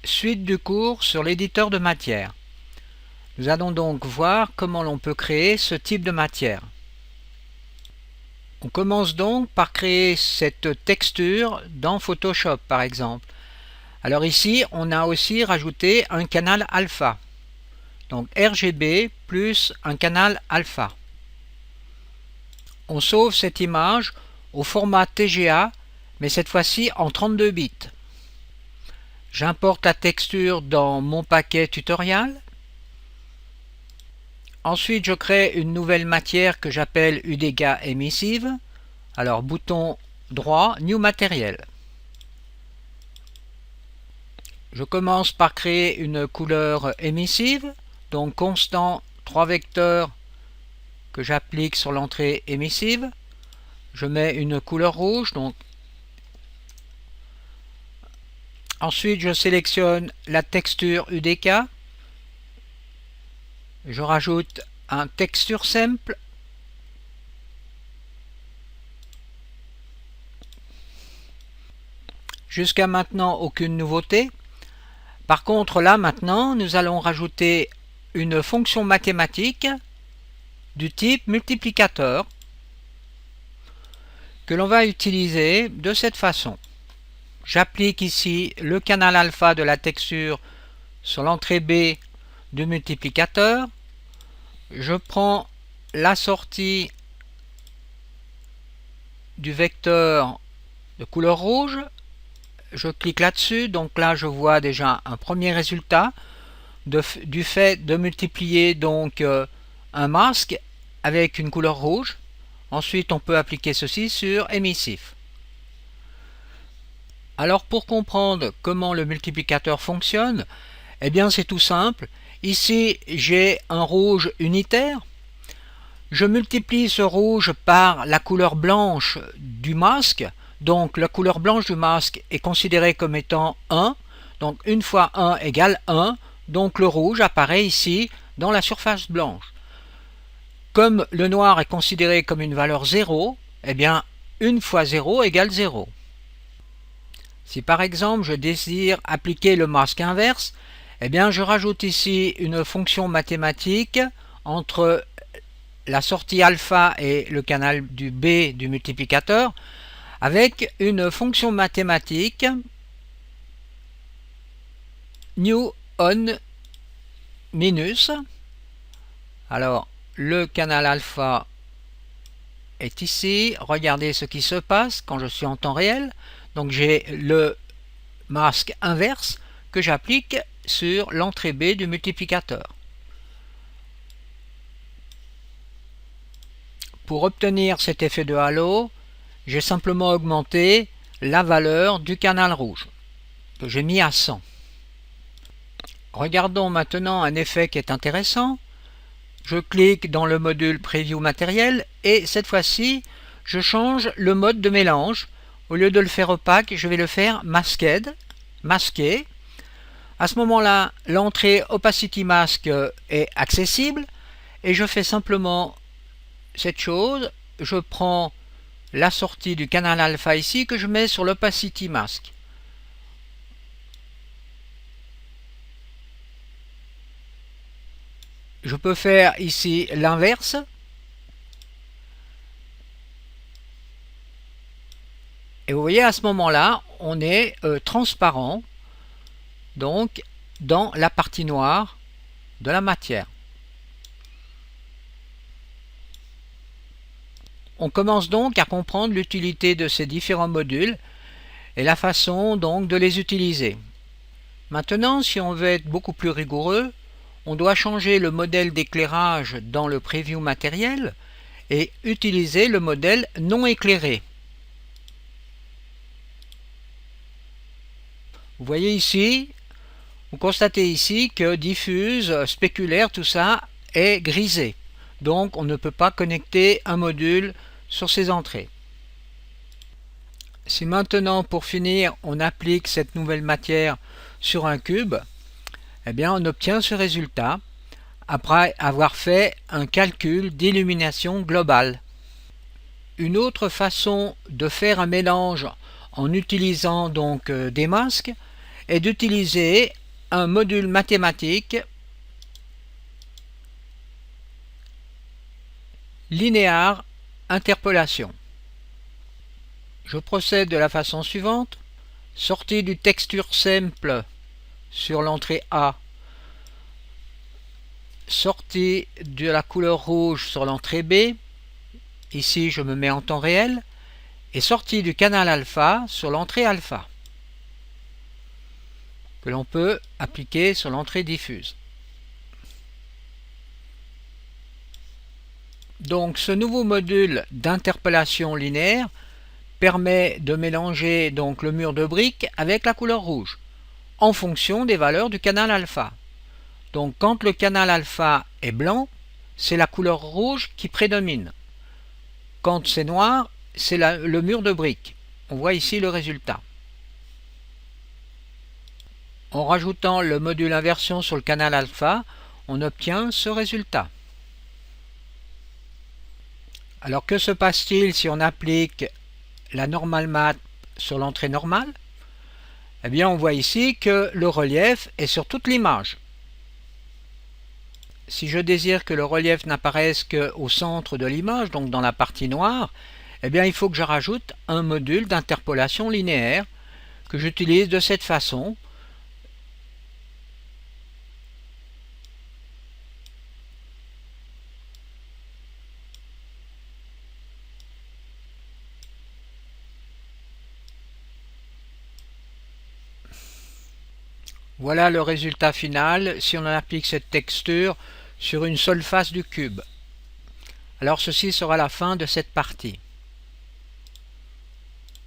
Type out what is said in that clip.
Suite du cours sur l'éditeur de matière. Nous allons donc voir comment l'on peut créer ce type de matière. On commence donc par créer cette texture dans Photoshop par exemple. Alors ici on a aussi rajouté un canal alpha. Donc RGB plus un canal alpha. On sauve cette image au format TGA mais cette fois-ci en 32 bits. J'importe la texture dans mon paquet tutoriel. Ensuite, je crée une nouvelle matière que j'appelle UDK Emissive. Alors, bouton droit, New Material. Je commence par créer une couleur émissive, donc constant 3 vecteurs que j'applique sur l'entrée émissive. Je mets une couleur rouge, donc ensuite je sélectionne la texture UDK. Je rajoute un texture simple. Jusqu'à maintenant, aucune nouveauté. Par contre, là maintenant, nous allons rajouter une fonction mathématique du type multiplicateur que l'on va utiliser de cette façon. J'applique ici le canal alpha de la texture sur l'entrée B du multiplicateur. Je prends la sortie du vecteur de couleur rouge. Je clique là-dessus, donc là je vois déjà un premier résultat du fait de multiplier donc un masque avec une couleur rouge. Ensuite on peut appliquer ceci sur émissif. Alors pour comprendre comment le multiplicateur fonctionne, eh bien c'est tout simple. Ici j'ai un rouge unitaire. Je multiplie ce rouge par la couleur blanche du masque. Donc la couleur blanche du masque est considérée comme étant 1. Donc 1 fois 1 égale 1. Donc le rouge apparaît ici dans la surface blanche. Comme le noir est considéré comme une valeur 0, eh bien 1 fois 0 égale 0. Si par exemple je désire appliquer le masque inverse, eh bien je rajoute ici une fonction mathématique entre la sortie alpha et le canal du B du multiplicateur avec une fonction mathématique new on minus. Alors le canal alpha est ici. Regardez ce qui se passe quand je suis en temps réel. Donc j'ai le masque inverse que j'applique sur l'entrée B du multiplicateur. Pour obtenir cet effet de halo, j'ai simplement augmenté la valeur du canal rouge que j'ai mis à 100. Regardons maintenant un effet qui est intéressant. Je clique dans le module Preview matériel et cette fois-ci, je change le mode de mélange. Au lieu de le faire opaque, je vais le faire masked, masqué. À ce moment-là, l'entrée Opacity Mask est accessible et je fais simplement cette chose. Je prends la sortie du canal alpha ici que je mets sur l'Opacity Mask. Je peux faire ici l'inverse. Et vous voyez, à ce moment-là, on est transparent, donc dans la partie noire de la matière. On commence donc à comprendre l'utilité de ces différents modules et la façon donc de les utiliser. Maintenant, si on veut être beaucoup plus rigoureux, on doit changer le modèle d'éclairage dans le Preview matériel et utiliser le modèle non éclairé. Vous voyez ici, vous constatez ici que diffuse, spéculaire, tout ça est grisé. Donc on ne peut pas connecter un module sur ces entrées. Si maintenant, pour finir, on applique cette nouvelle matière sur un cube, eh bien on obtient ce résultat après avoir fait un calcul d'illumination globale. Une autre façon de faire un mélange en utilisant donc des masques est d'utiliser un module mathématique linéaire interpolation. Je procède de la façon suivante. Sortie du texture simple sur l'entrée A, sortie de la couleur rouge sur l'entrée B, ici je me mets en temps réel, et sortie du canal alpha sur l'entrée alpha, que l'on peut appliquer sur l'entrée diffuse. Donc ce nouveau module d'interpolation linéaire permet de mélanger donc le mur de briques avec la couleur rouge en fonction des valeurs du canal alpha. Donc quand le canal alpha est blanc, c'est la couleur rouge qui prédomine. Quand c'est noir, c'est le mur de briques. On voit ici le résultat. En rajoutant le module inversion sur le canal alpha, on obtient ce résultat. Alors que se passe-t-il si on applique la normal map sur l'entrée normale? Eh bien on voit ici que le relief est sur toute l'image. Si je désire que le relief n'apparaisse qu'au centre de l'image, donc dans la partie noire, eh bien il faut que je rajoute un module d'interpolation linéaire que j'utilise de cette façon. Voilà le résultat final si on applique cette texture sur une seule face du cube. Alors ceci sera la fin de cette partie.